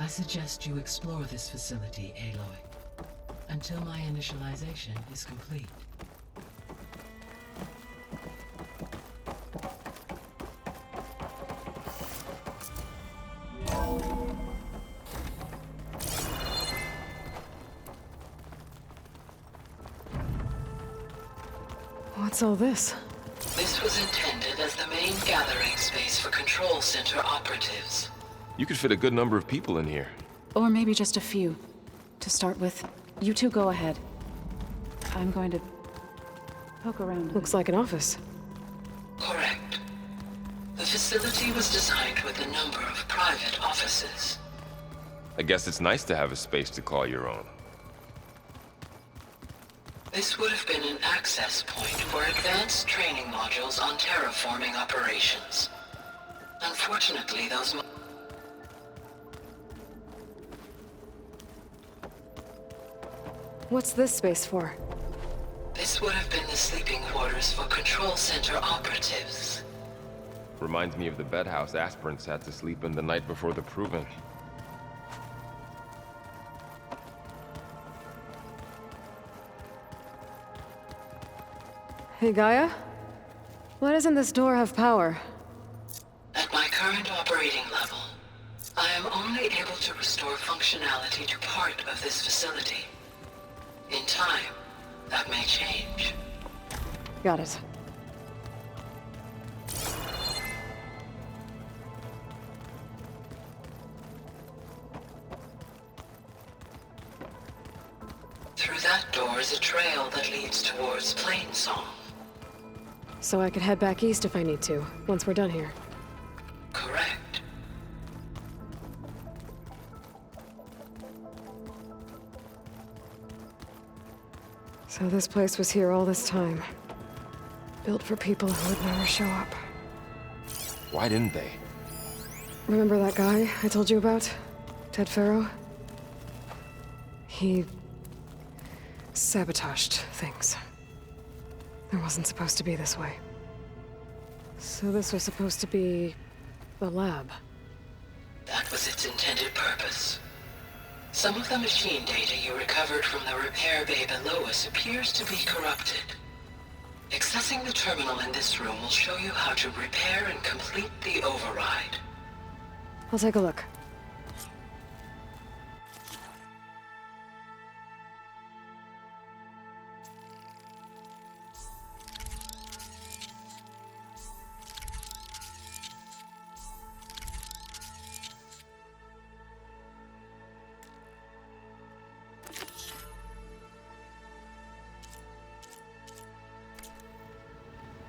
I suggest you explore this facility, Aloy, until my initialization is complete. What's all this? This was intended as the main gathering space for Control Center operatives. You could fit a good number of people in here. Or maybe just a few. To start with, you two go ahead. I'm going to poke around. Looks like an office. Correct. The facility was designed with a number of private offices. I guess it's nice to have a space to call your own. This would have been an access point for advanced training modules on terraforming operations. Unfortunately, those What's this space for? This would have been the sleeping quarters for Control Center operatives. Reminds me of the bedhouse aspirants had to sleep in the night before the proving. Hey, Gaia? Why doesn't this door have power? At my current operating level, I am only able to restore functionality to part of this facility. In time, that may change. Got it. Through that door is a trail that leads towards Plainsong. So I could head back east if I need to, once we're done here. Correct. So this place was here all this time. Built for people who would never show up. Why didn't they? Remember that guy I told you about? Ted Faro? He sabotaged things. It wasn't supposed to be this way. So this was supposed to be the lab. That was its intended purpose. Some of the machine data you recovered from the repair bay below us appears to be corrupted. Accessing the terminal in this room will show you how to repair and complete the override. I'll take a look.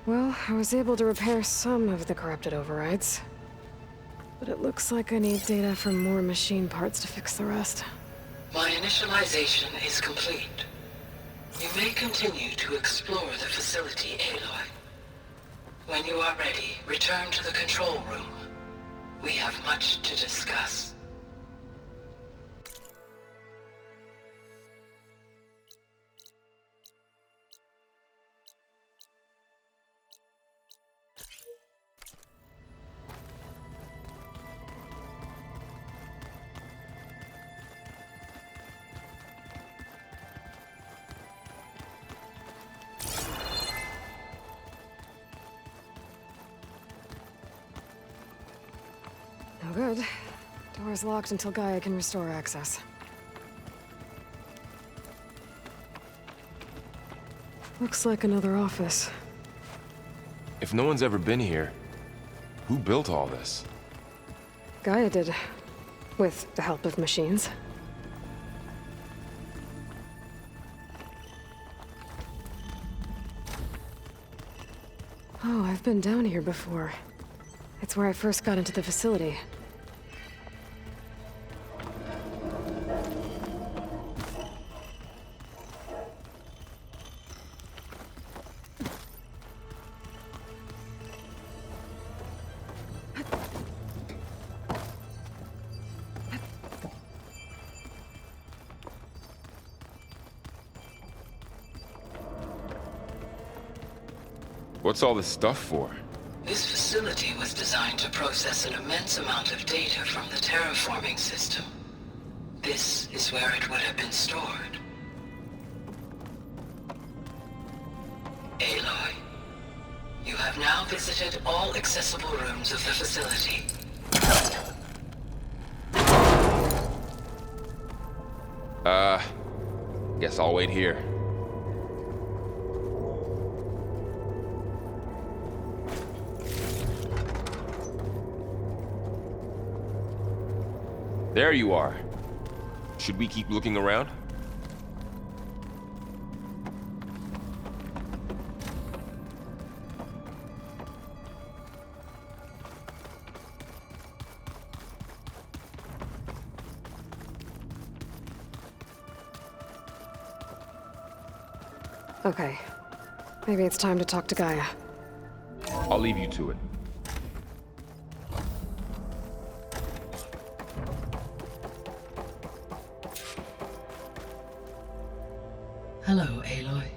Well, I was able to repair some of the corrupted overrides. But it looks like I need data from more machine parts to fix the rest. My initialization is complete. You may continue to explore the facility, Aloy. When you are ready, return to the control room. We have much to discuss. No good. Door's locked until Gaia can restore access. Looks like another office. If no one's ever been here, who built all this? Gaia did. With the help of machines. Oh, I've been down here before. It's where I first got into the facility. What's all this stuff for? This facility was designed to process an immense amount of data from the terraforming system. This is where it would have been stored. Aloy, you have now visited all accessible rooms of the facility. Guess I'll wait here. There you are. Should we keep looking around? Okay. Maybe it's time to talk to Gaia. I'll leave you to it. Hello, Aloy.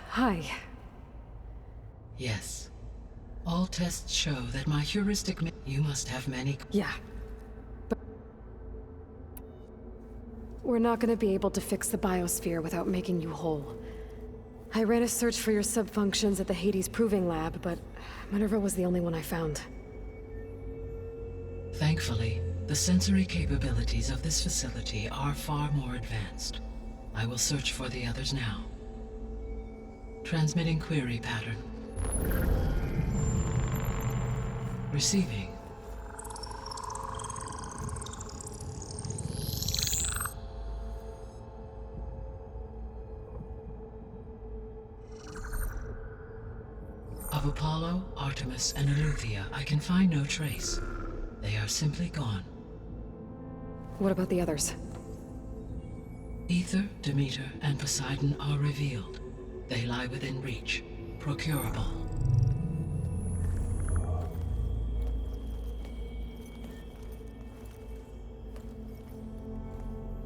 Hi. Yes. All tests show that my heuristic... You must have many... Yeah. But we're not gonna be able to fix the biosphere without making you whole. I ran a search for your subfunctions at the Hades Proving Lab, but Minerva was the only one I found. Thankfully, the sensory capabilities of this facility are far more advanced. I will search for the others now. Transmitting query pattern. Receiving. Of Apollo, Artemis, and Eleuthia, I can find no trace. They are simply gone. What about the others? Aether, Demeter, and Poseidon are revealed. They lie within reach, procurable.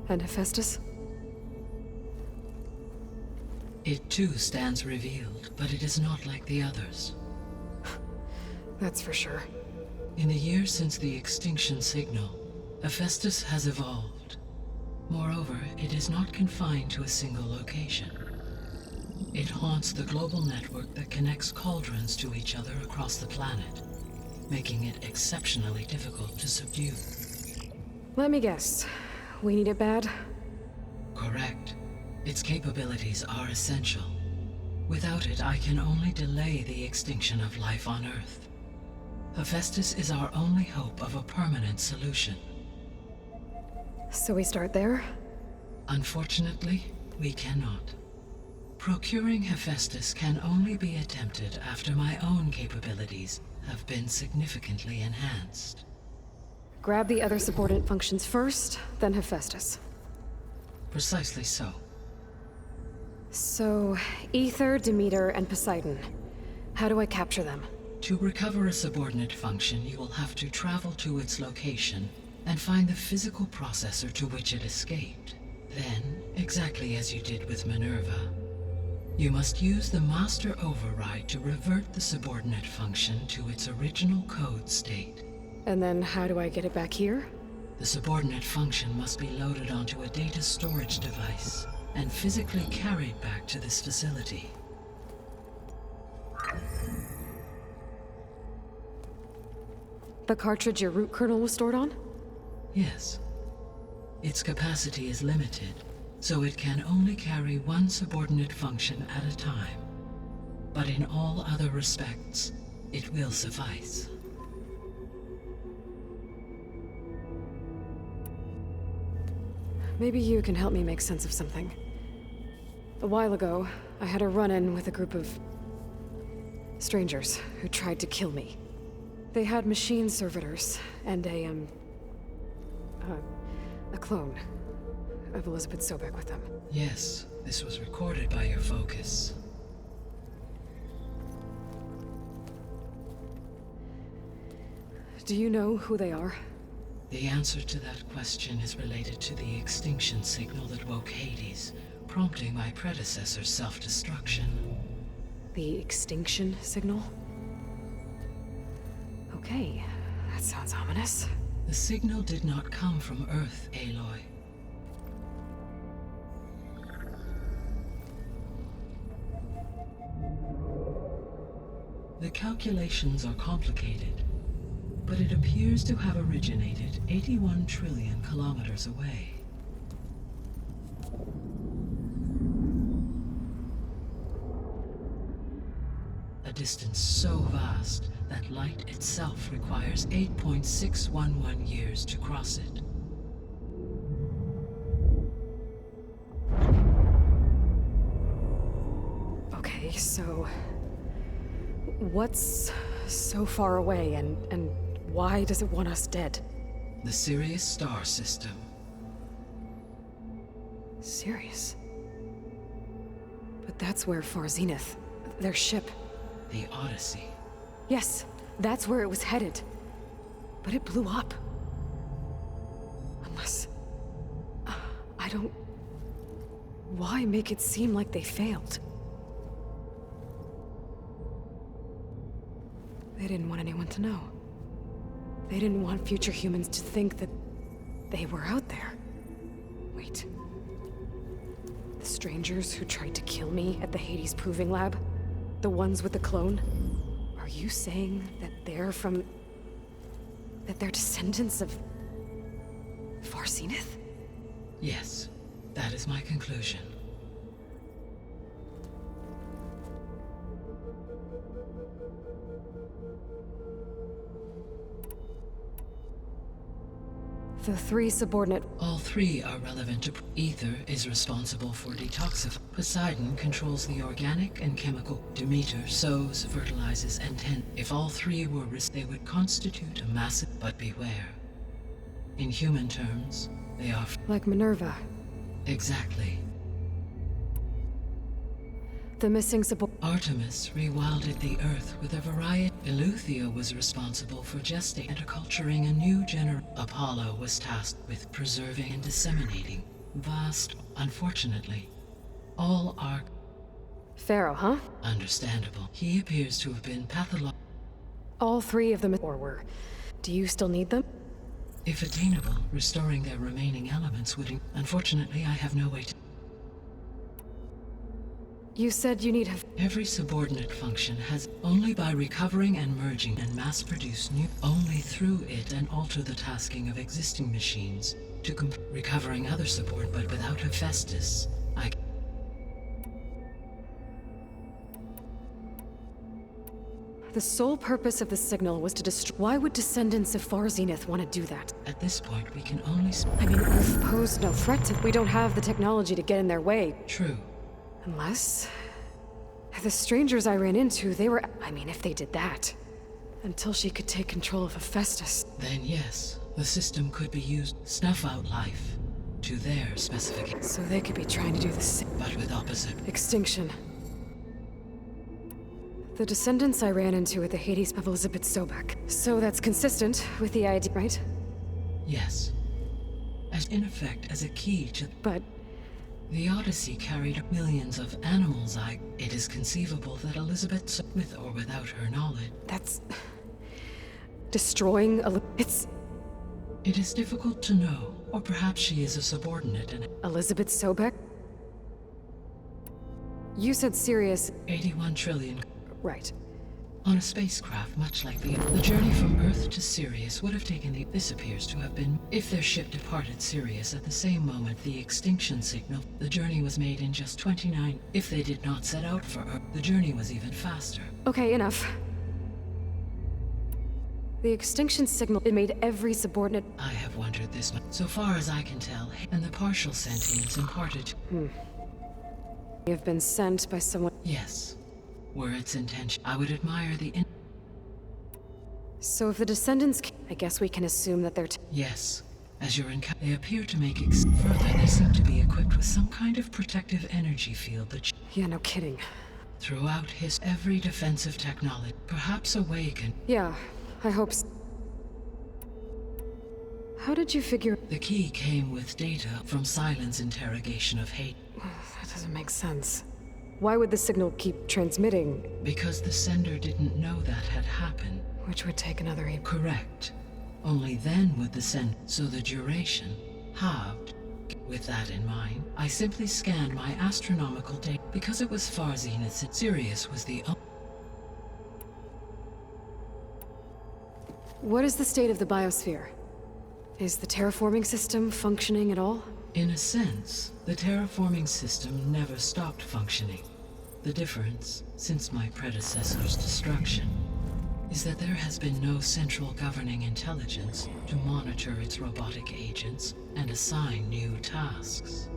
And Hephaestus? It too stands revealed, but it is not like the others. That's for sure. In the years since the extinction signal, Hephaestus has evolved. Moreover, it is not confined to a single location. It haunts the global network that connects cauldrons to each other across the planet, making it exceptionally difficult to subdue. Let me guess. We need it bad? Correct. Its capabilities are essential. Without it, I can only delay the extinction of life on Earth. Hephaestus is our only hope of a permanent solution. So we start there? Unfortunately, we cannot. Procuring Hephaestus can only be attempted after my own capabilities have been significantly enhanced. Grab the other subordinate functions first, then Hephaestus. Precisely so. So, Aether, Demeter, and Poseidon. How do I capture them? To recover a subordinate function, you will have to travel to its location and find the physical processor to which it escaped. Then, exactly as you did with Minerva, you must use the master override to revert the subordinate function to its original code state. And then how do I get it back here? The subordinate function must be loaded onto a data storage device and physically carried back to this facility. The cartridge your root kernel was stored on? Yes. Its capacity is limited, so it can only carry one subordinate function at a time. But in all other respects, it will suffice. Maybe you can help me make sense of something. A while ago, I had a run-in with a group of strangers who tried to kill me. They had machine servitors and a clone of Elizabeth Sobek with them. Yes, this was recorded by your focus. Do you know who they are? The answer to that question is related to the extinction signal that woke Hades, prompting my predecessor's self-destruction. The extinction signal? Okay, that sounds ominous. The signal did not come from Earth, Aloy. The calculations are complicated, but it appears to have originated 81 trillion kilometers away. A distance so vast that light itself requires 8.611 years to cross it. Okay, so... what's so far away, and why does it want us dead? The Sirius star system. Sirius? But that's where Far Zenith, their ship... The Odyssey. Yes, that's where it was headed. But it blew up. Unless... I don't... Why make it seem like they failed? They didn't want anyone to know. They didn't want future humans to think that they were out there. Wait. The strangers who tried to kill me at the Hades Proving Lab? The ones with the clone? Are you saying that they're from... that they're descendants of... Far Zenith? Yes, that is my conclusion. The three subordinate... All three are relevant to... Ether is responsible for detoxifying. Poseidon controls the organic and chemical. Demeter sows, fertilizes, and tends. If all three were they would constitute a massive... But beware. In human terms, they are... Like Minerva. Exactly. The missing Artemis rewilded the Earth with a variety. Eleuthia was responsible for gestating and acculturating a new generation. Apollo was tasked with preserving and disseminating vast. Unfortunately, all are Pharaoh, huh? understandable. He appears to have been pathological. All three of them or were. Do you still need them? If attainable, restoring their remaining elements would. Unfortunately, I have no way to. You said you need Every subordinate function has only by recovering and merging and mass-produce new. Only through it and alter the tasking of existing machines to recovering other support, but without Hephaestus, I. The sole purpose of the signal was to destroy. Why would descendants of Far Zenith want to do that? At this point, we can only. I mean, Earth posed no threat to. We don't have the technology to get in their way. True. Unless... the strangers I ran into, they were... I mean, if they did that. Until she could take control of Hephaestus. Then yes, the system could be used to snuff out life to their specific. So they could be trying to do the same. But with opposite. Extinction. The descendants I ran into at the Hades of Elizabeth Sobek. So that's consistent with the idea, right? Yes. As in effect as a key to... But... The Odyssey carried millions of animals. It is conceivable that Elizabeth, with or without her knowledge... That's... destroying it's... It is difficult to know, or perhaps she is a subordinate and... Elizabeth Sobek? You said Sirius... 81 trillion... Right. On a spacecraft much like the journey from Earth to Sirius would have taken This appears to have been... If their ship departed Sirius at the same moment the extinction signal, the journey was made in just 29. If they did not set out for Earth, the journey was even faster. Okay, enough. The extinction signal, it made every subordinate... I have wondered this much. So far as I can tell, and the partial sentience imparted... Have been sent by someone... Yes. Were its intention, I would admire the So if the descendants... I guess we can assume that they're... Yes. As you're they appear to make further, they seem to be equipped with some kind of protective energy field that... Yeah, no kidding. Throughout every defensive technology, perhaps awaken... Yeah, I hope so. How did you figure... The key came with data from Silent's interrogation of Hades. That doesn't make sense. Why would the signal keep transmitting? Because the sender didn't know that had happened. Which would take another... Correct. Only then would the so the duration halved. With that in mind, I simply scanned my astronomical data. Because it was far zenith, Sirius was the What is the state of the biosphere? Is the terraforming system functioning at all? In a sense, the terraforming system never stopped functioning. The difference, since my predecessor's destruction, is that there has been no central governing intelligence to monitor its robotic agents and assign new tasks.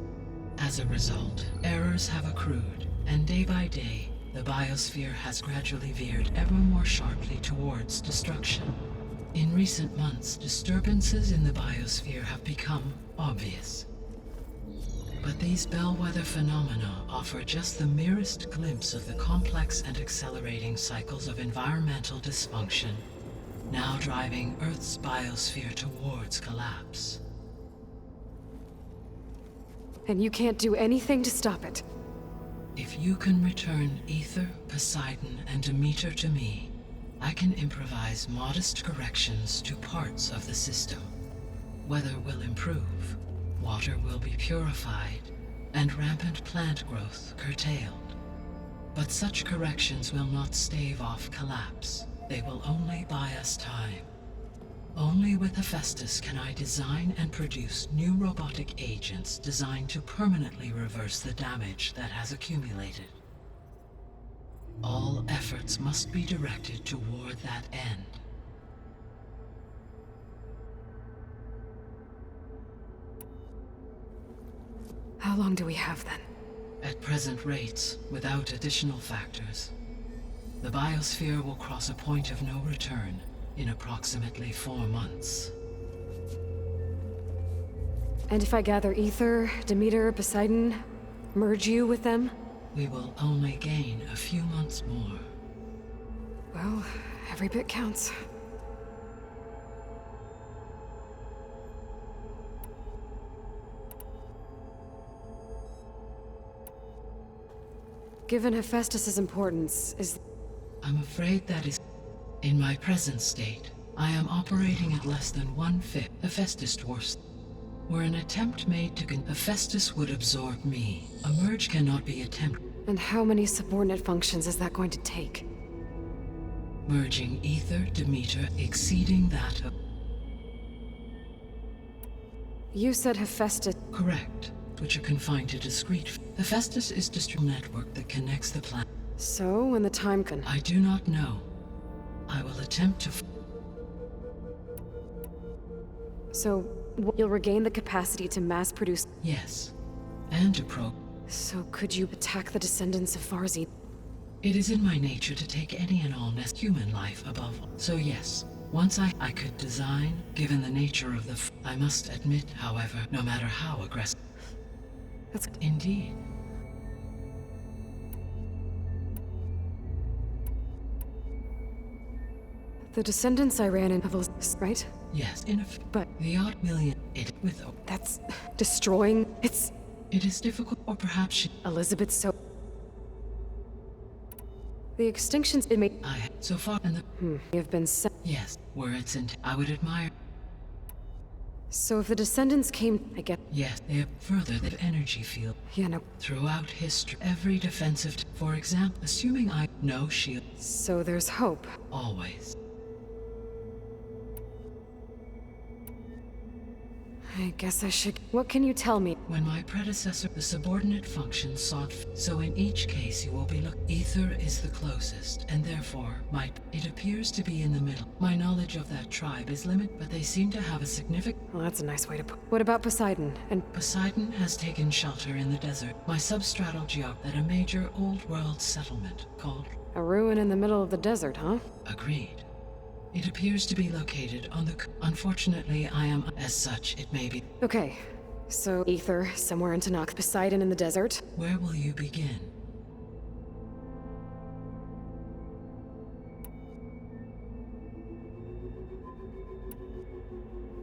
As a result, errors have accrued, and day by day, the biosphere has gradually veered ever more sharply towards destruction. In recent months, disturbances in the biosphere have become obvious. But these bellwether phenomena offer just the merest glimpse of the complex and accelerating cycles of environmental dysfunction, now driving Earth's biosphere towards collapse. And you can't do anything to stop it? If you can return Aether, Poseidon, and Demeter to me, I can improvise modest corrections to parts of the system. Weather will improve, water will be purified, and rampant plant growth curtailed. But such corrections will not stave off collapse. They will only buy us time. Only with Hephaestus can I design and produce new robotic agents designed to permanently reverse the damage that has accumulated. All efforts must be directed toward that end. How long do we have then? At present rates, without additional factors, the biosphere will cross a point of no return in approximately 4 months. And if I gather Aether, Demeter, Poseidon, merge you with them? We will only gain a few months more. Well, every bit counts. Given Hephaestus's importance, is... I'm afraid that is... In my present state, I am operating at less than 1/5 Hephaestus dwarfs. Were an attempt made to Hephaestus would absorb me. A merge cannot be attempted. And how many subordinate functions is that going to take? Merging Aether, Demeter, exceeding that of... You said Hephaestus... Correct, which are confined to discrete... Hephaestus is a network that connects the planet. So, when the time can... I do not know. I will attempt to... So, you'll regain the capacity to mass produce... Yes, and to probe. So could you attack the descendants of Varzi? It is in my nature to take any and all human life above all. So yes, once I could design, given the nature of the I must admit, however, no matter how aggressive. That's... Indeed. The descendants I ran in Pavils, right? Yes, But... the odd million, with... That's... destroying... It is difficult, or perhaps Elizabeth so... The extinctions it made... so far, and the... have been sent... Yes, were its I would admire... So if the descendants came... I get... Yes, they have further the energy field. Yeah, no... Throughout history, every defensive... For example, assuming no shield... So there's hope. Always. I guess I should... What can you tell me? When my predecessor, the subordinate function sought... So in each case you will be Aether is the closest, and therefore, it appears to be in the middle. My knowledge of that tribe is limited, but they seem to have a significant... Well, that's a nice way to put... What about Poseidon? And... Poseidon has taken shelter in the desert. My substratal at a major old world settlement called... A ruin in the middle of the desert, huh? Agreed. It appears to be located on the... Unfortunately, I am... As such, it may be... Okay. So, Aether, somewhere in Tanakh, Poseidon in the desert. Where will you begin?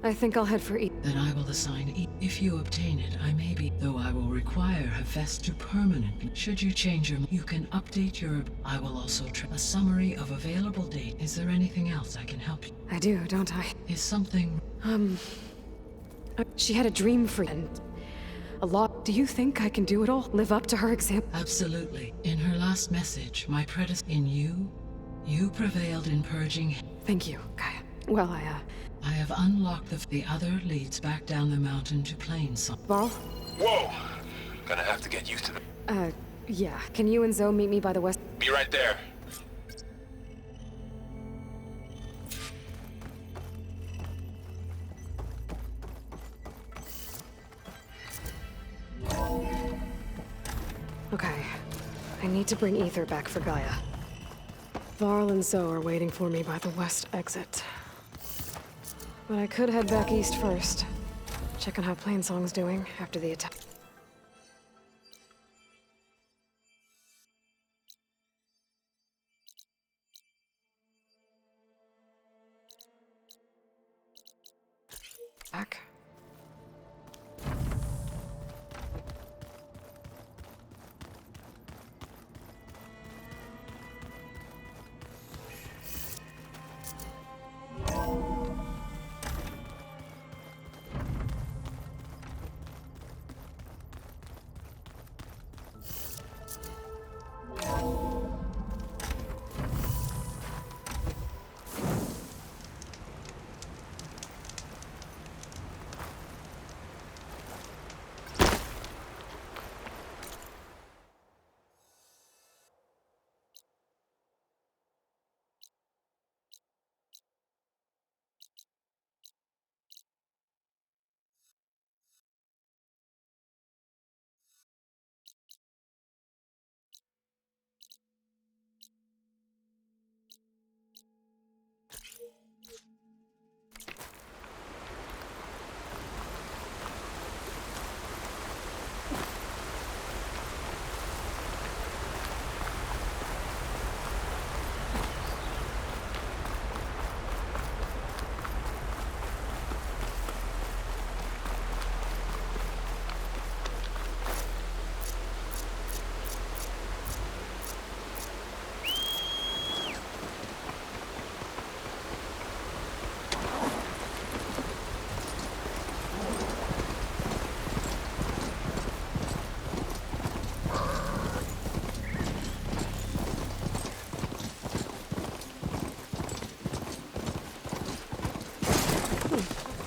I think I'll head for Then I will assign if you obtain it, I may be, though I will require Hephaestus to permanently. Should you change you can update your. I will also a summary of available date. Is there anything else I can help you? I do, don't I? Is something. She had a dream for and a lot. Do you think I can do it all? Live up to her example? Absolutely. In her last message, my predecessor in you prevailed in purging. Thank you, Gaia. Well, I have unlocked the other leads back down the mountain to Plainsong. Varl? Whoa! Gonna have to get used to it. Yeah. Can you and Zoe meet me by the west? Be right there. Okay. I need to bring Ether back for Gaia. Varl and Zoe are waiting for me by the west exit. But I could head back east first. Check on how Plainsong's doing after the attack. Back.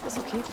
This'll keep.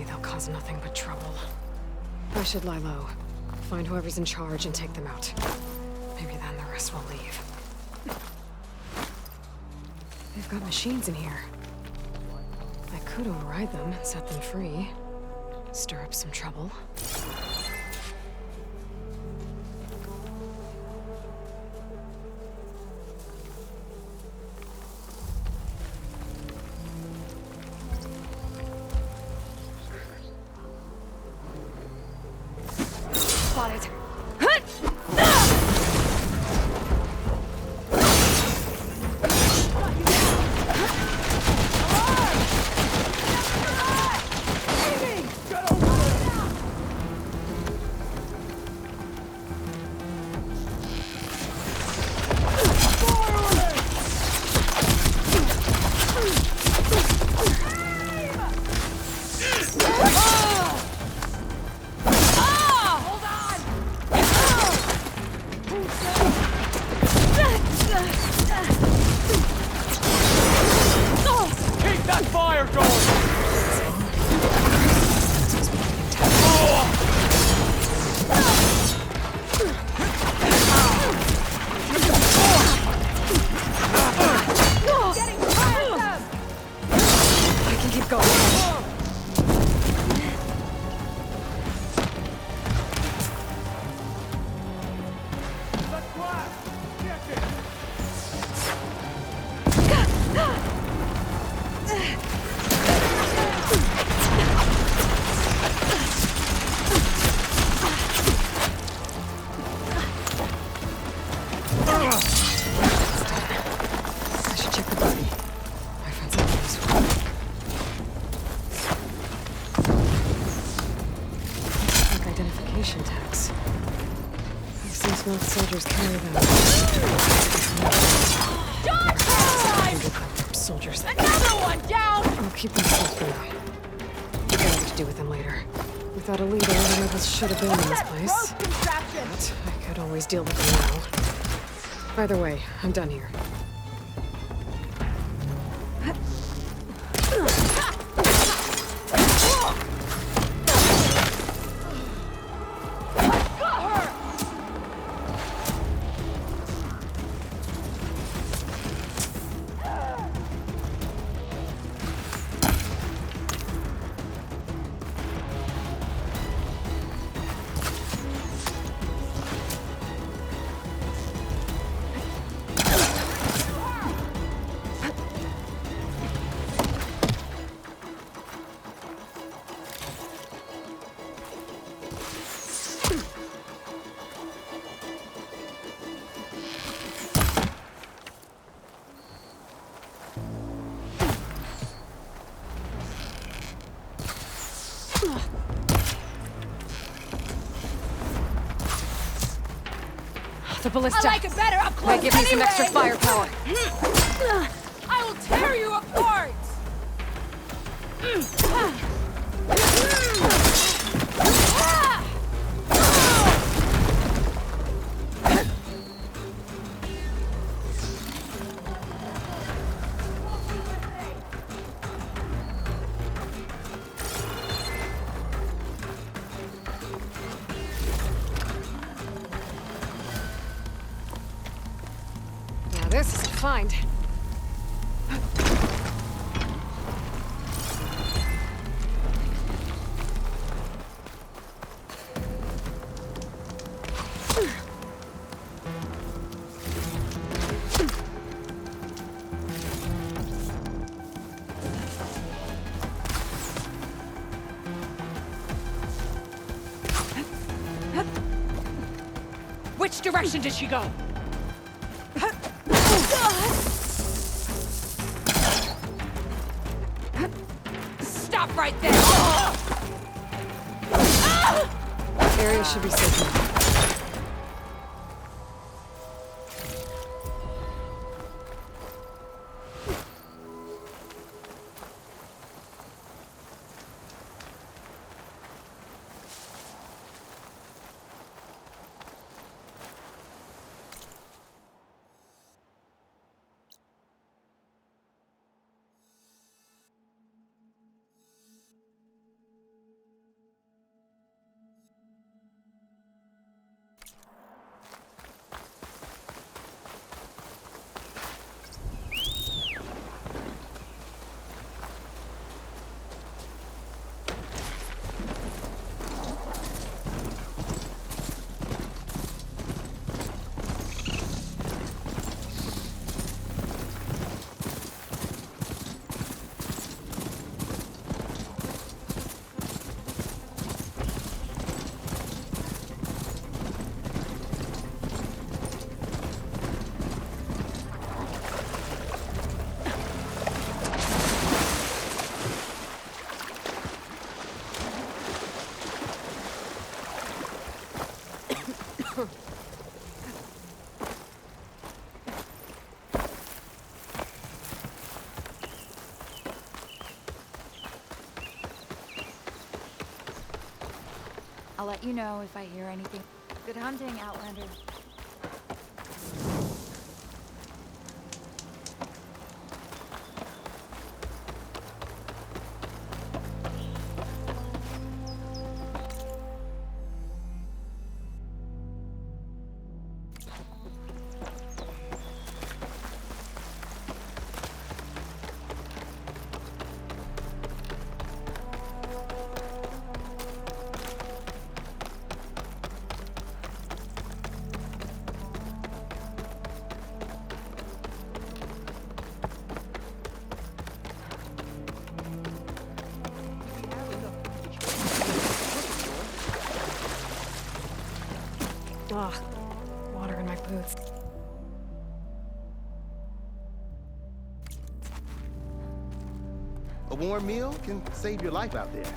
They'll cause nothing but trouble. I should lie low. Find whoever's in charge and take them out. Maybe then the rest will leave. They've got machines in here. I could override them and set them free. Stir up some trouble. Spotted. tracks. I've seen smoked soldiers carry them. Dodge time! Soldiers. Another one down! I'll keep them safe for now. We'll get what to do with them later. Without a leader, none of us should have been in this place. Road contraption! But I could always deal with them now. Either way, I'm done here. The ballista. I like it better up close. Might give me some extra anyway. firepower. I will tear you apart! Now this is a find. Which direction did she go? Stop right there! Area should be safe now. I'll let you know if I hear anything. Good hunting, Outlander. Ugh, water in my boots. A warm meal can save your life out there.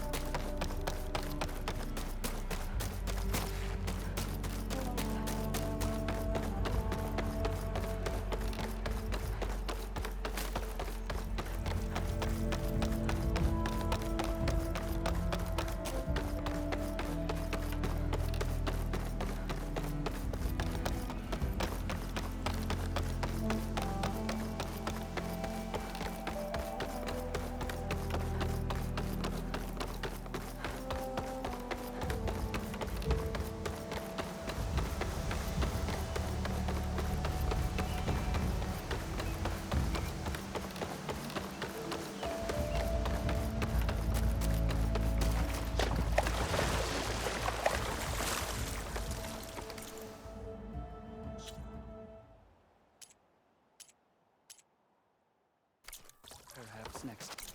What's next?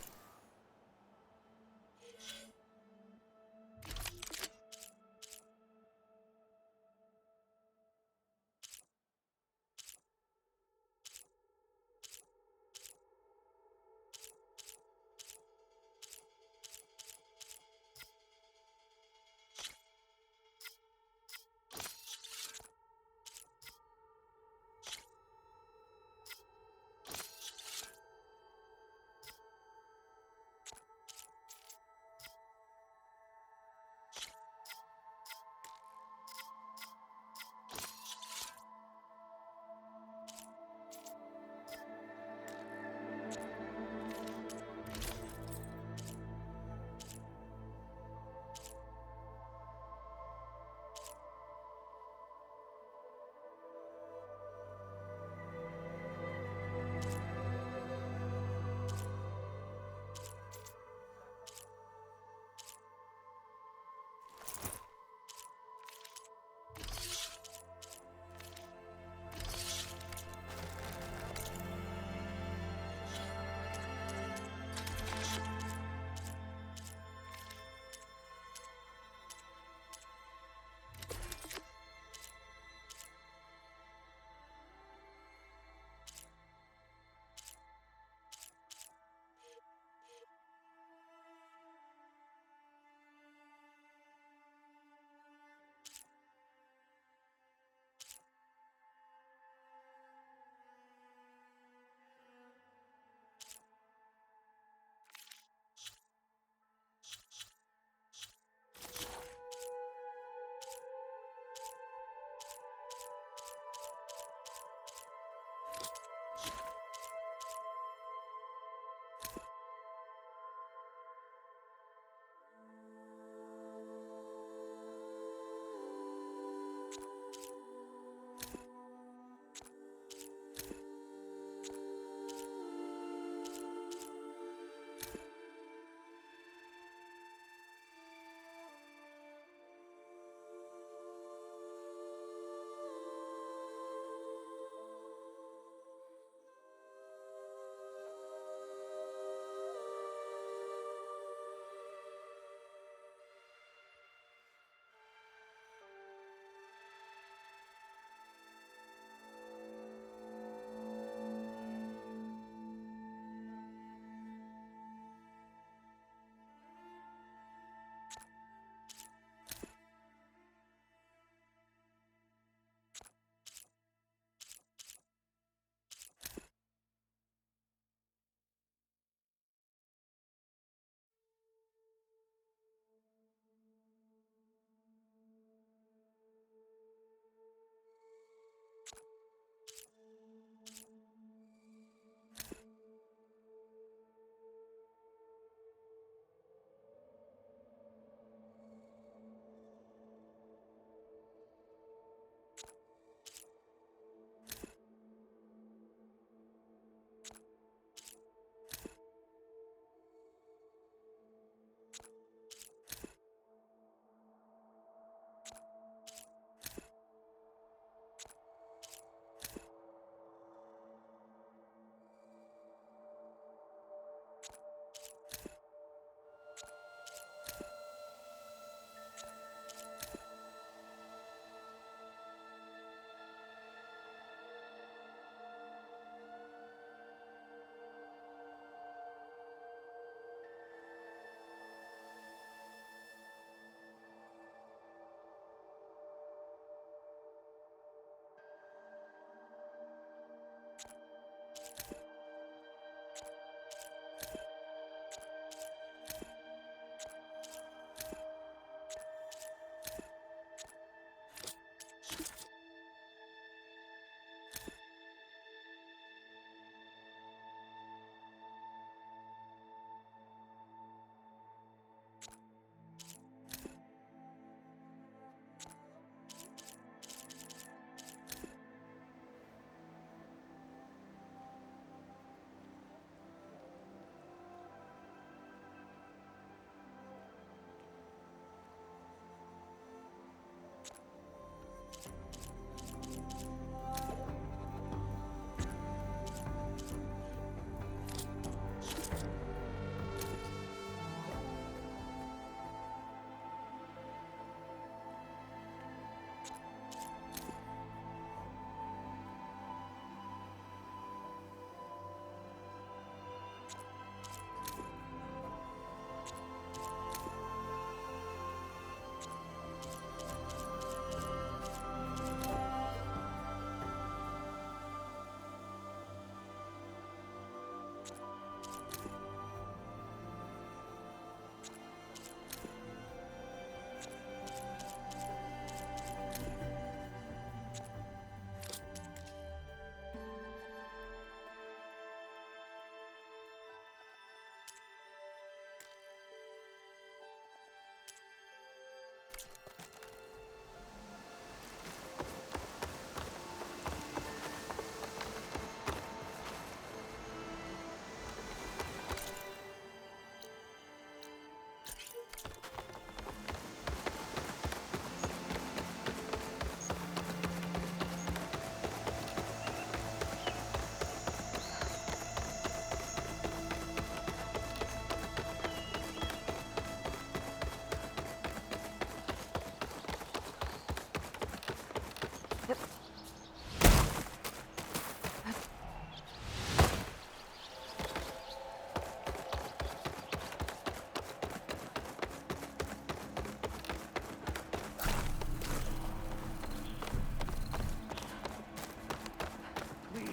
Please,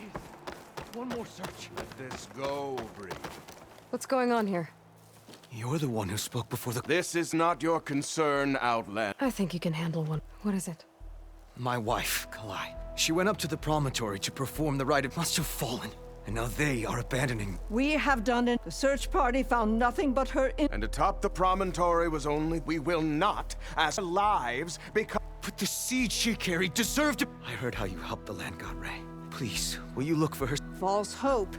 one more search. Let this go, Bree. What's going on here? You're the one who spoke before the... This is not your concern, Outland. I think you can handle one. What is it? My wife, Kalai. She went up to the promontory to perform the rite. It must have fallen. And now they are abandoning. We have done it. The search party found nothing but her in— And atop the promontory was only... We will not, as lives, because... But the seed she carried deserved to... I heard how you helped the land god Ray. Please, will you look for her? false hope.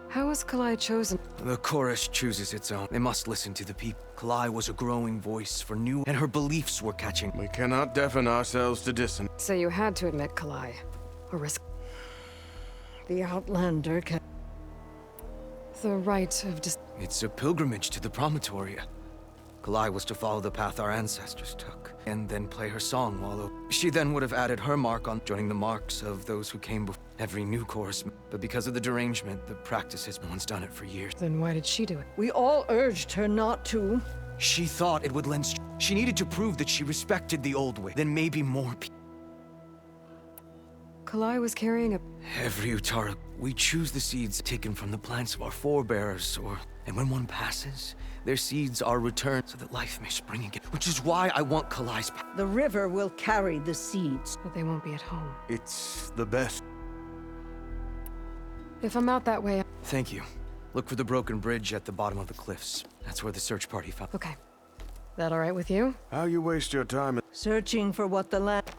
How was Kalai chosen? The chorus chooses its own. They must listen to the people. Kalai was a growing voice for new, and her beliefs were catching. We cannot deafen ourselves to dissonance. So you had to admit Kalai. Or risk The Outlander can— the right of dis— It's a pilgrimage to the promontory. Kalai was to follow the path our ancestors took, and then play her song while she then would have added her mark on, joining the marks of those who came before. Every new chorus, but because of the derangement, the practices, no one's done it for years. Then why did she do it? We all urged her not to. She thought it would lend she needed to prove that she respected the old way. Then maybe more people. Kalai was carrying a— Every Utara, we choose the seeds taken from the plants of our forebears, and when one passes, their seeds are returned so that life may spring again. Which is why I want Kalai's The river will carry the seeds. but they won't be at home. It's the best. If I'm out that way— Thank you. Look for the broken bridge at the bottom of the cliffs. That's where the search party found. okay. That all right with you? How you waste your time... Searching for what the land—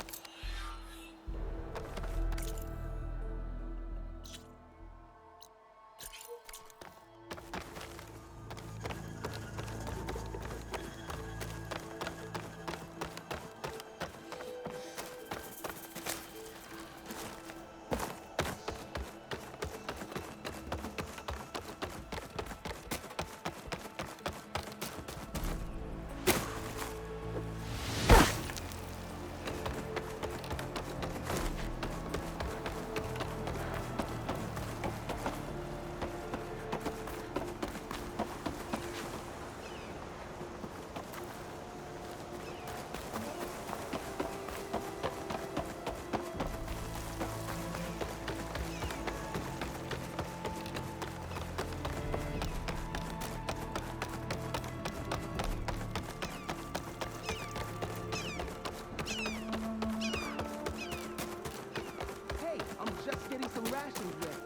Hey, I'm just getting some rations ready.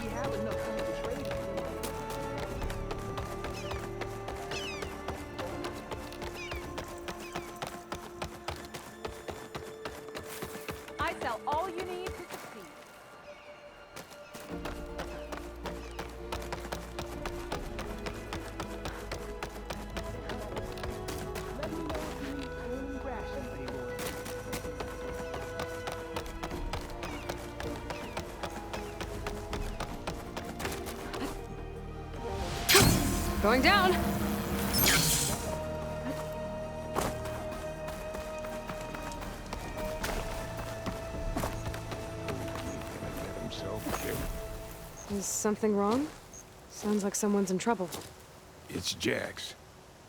We have enough food to trade it. I sell all you need to succeed. Let me know if you need any rations, Aloy. Going down! Himself killed. Is something wrong? Sounds like someone's in trouble. It's Jax.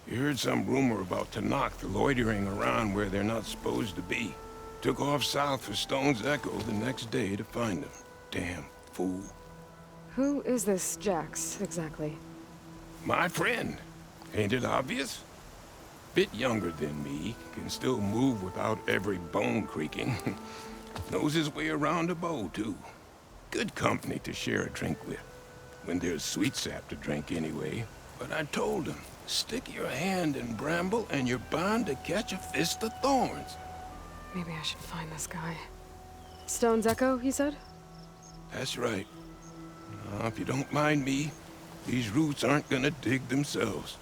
He heard some rumor about Tanakh loitering around where they're not supposed to be. Took off south for Stone's Echo the next day to find them. Damn fool. Who is this Jax, exactly? My friend. Ain't it obvious? Bit younger than me, can still move without every bone creaking. Knows his way around a bow, too. Good company to share a drink with. When there's sweet sap to drink anyway. But I told him, stick your hand in bramble and you're bound to catch a fist of thorns. Maybe I should find this guy. Stone's Echo, he said? That's right. Now, if you don't mind me, these roots aren't gonna dig themselves.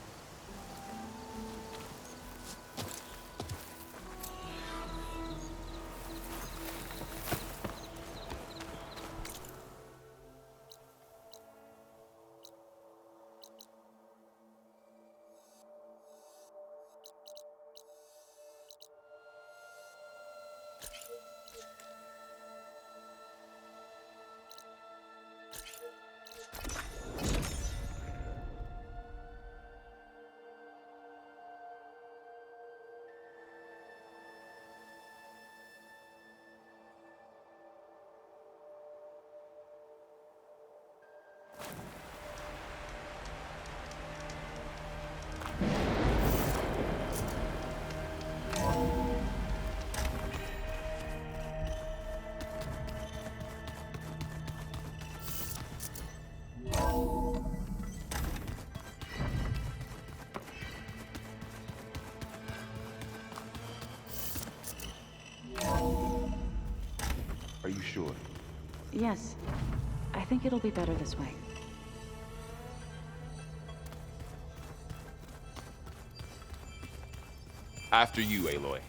Are you sure? Yes. I think it'll be better this way. After you, Aloy.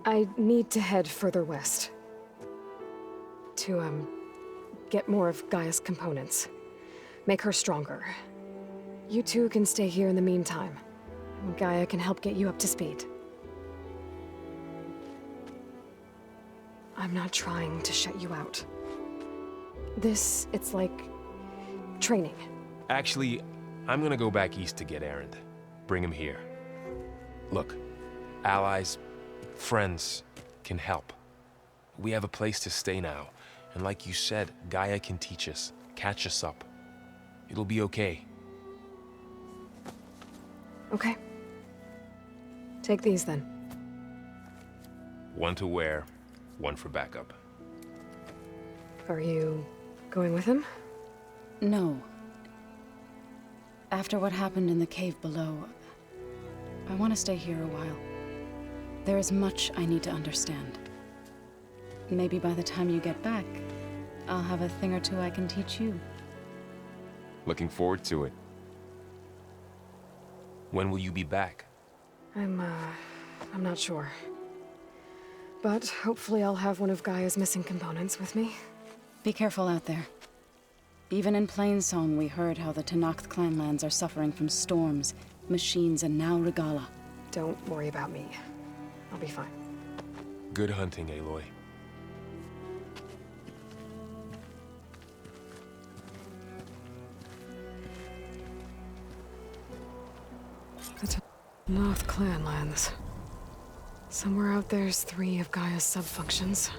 I need to head further west. To, get more of Gaia's components. Make her stronger. You two can stay here in the meantime. Gaia can help get you up to speed. I'm not trying to shut you out. It's like... training. Actually, I'm gonna go back east to get Erend. Bring him here. Look, allies, friends can help. We have a place to stay now. And like you said, Gaia can teach us, catch us up. It'll be okay. Okay. Take these then. One to wear, one for backup. Are you going with him? No. After what happened in the cave below, I want to stay here a while. There is much I need to understand. Maybe by the time you get back, I'll have a thing or two I can teach you. Looking forward to it. When will you be back? I'm not sure. But hopefully I'll have one of Gaia's missing components with me. Be careful out there. Even in Plainsong, we heard how the Tenakth clanlands are suffering from storms, machines, and now Regalla. Don't worry about me. I'll be fine. Good hunting, Aloy. The Tenakth clanlands. Somewhere out there's 3 of Gaia's sub-functions.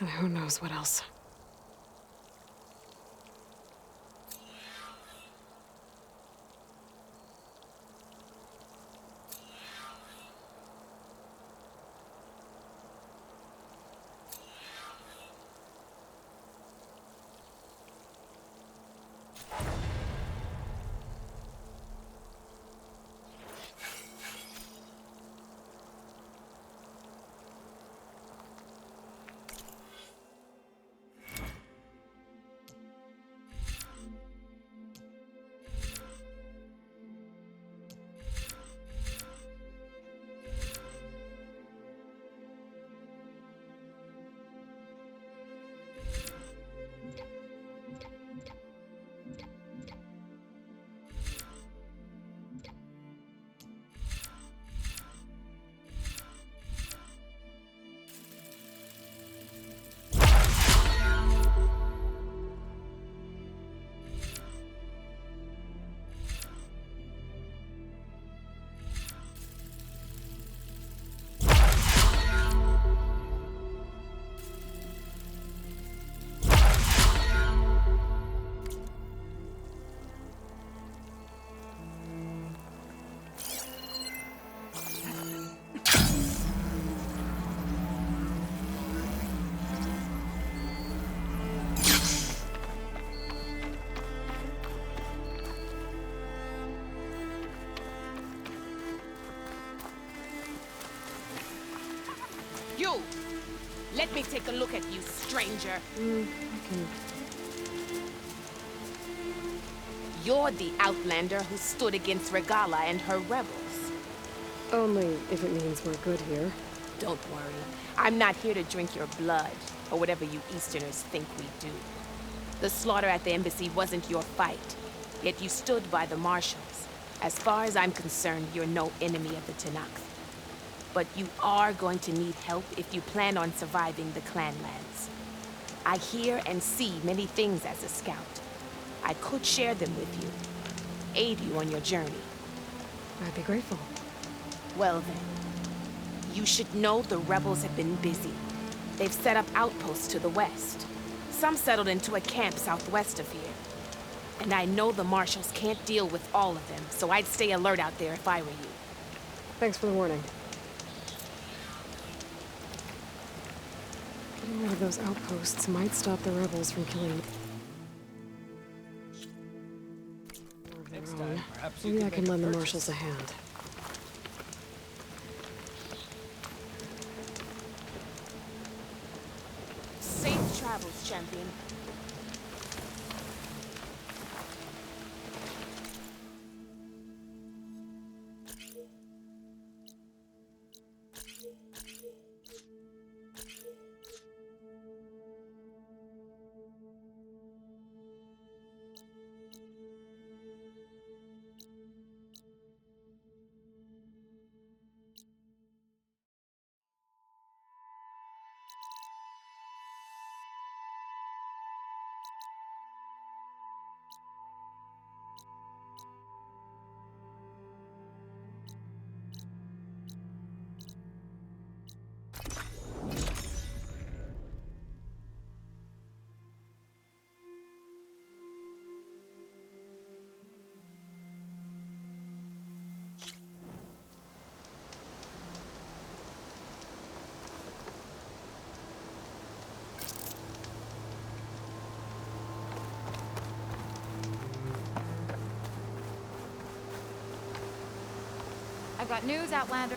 And who knows what else. You! Let me take a look at you, stranger. You're the Outlander who stood against Regalla and her rebels. Only if it means we're good here. Don't worry. I'm not here to drink your blood, or whatever you Easterners think we do. The slaughter at the embassy wasn't your fight, yet you stood by the Marshals. As far as I'm concerned, you're no enemy of the Tenakth. But you are going to need help if you plan on surviving the clanlands. I hear and see many things as a scout. I'd could share them with you. Aid you on your journey. I'd be grateful. Well then, you should know the rebels have been busy. They've set up outposts to the west. Some settled into a camp southwest of here. And I know the marshals can't deal with all of them, so I'd stay alert out there if I were you. Thanks for the warning. Getting rid of those outposts might stop the rebels from killing me. Next time, perhaps you Maybe I can can make lend a the purchase. marshals a hand. Safe travels, champion. I've got news, Outlander.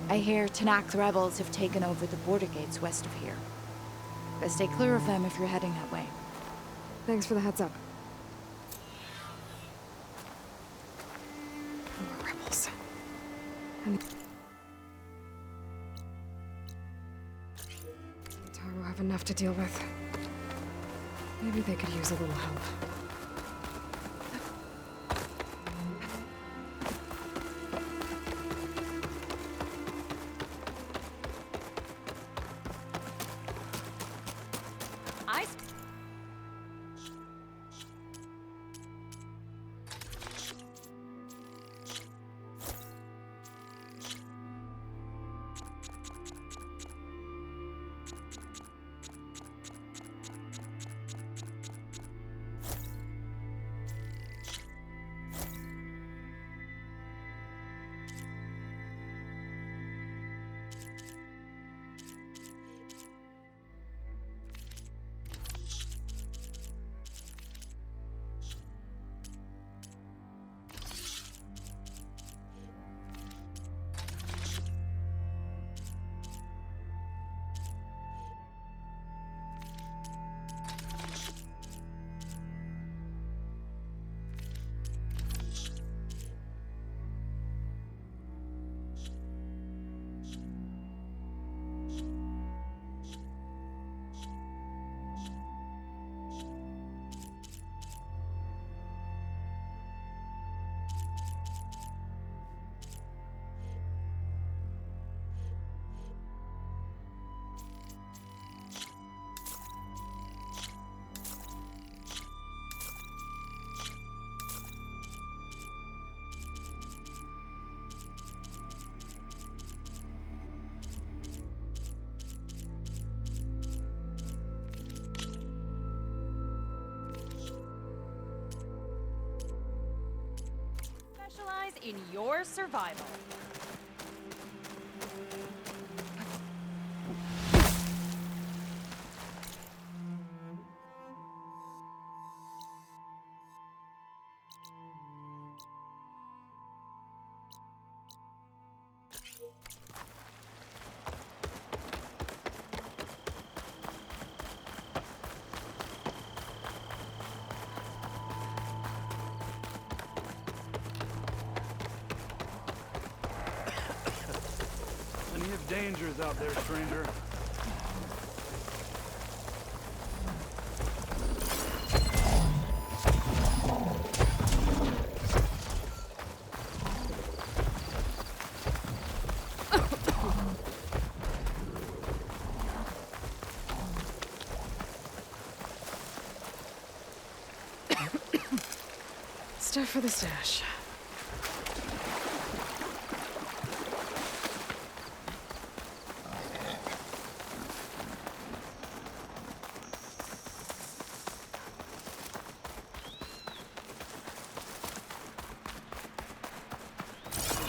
I hear Tanakh rebels have taken over the border gates west of here. Best stay clear of them if you're heading that way. Thanks for the heads up. More rebels. And Taro have enough to deal with. Maybe they could use a little help. Specialize in your survival. Plenty of dangers out there, stranger. stuff for the stash.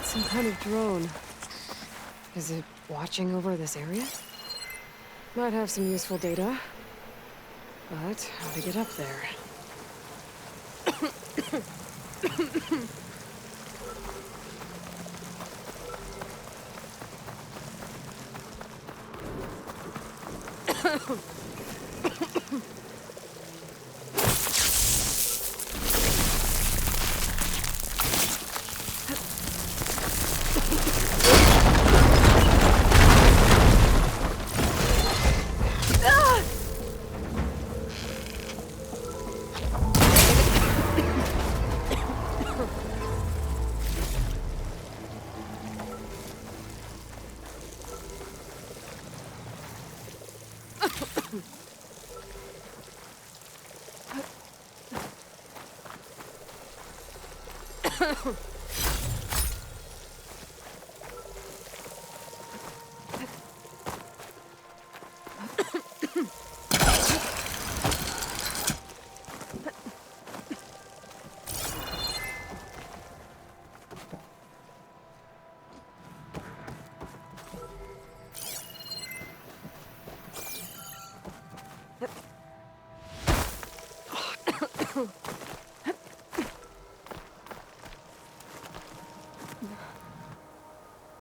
Some kind of drone. Is it watching over this area? Might have some useful data. But how to get up there?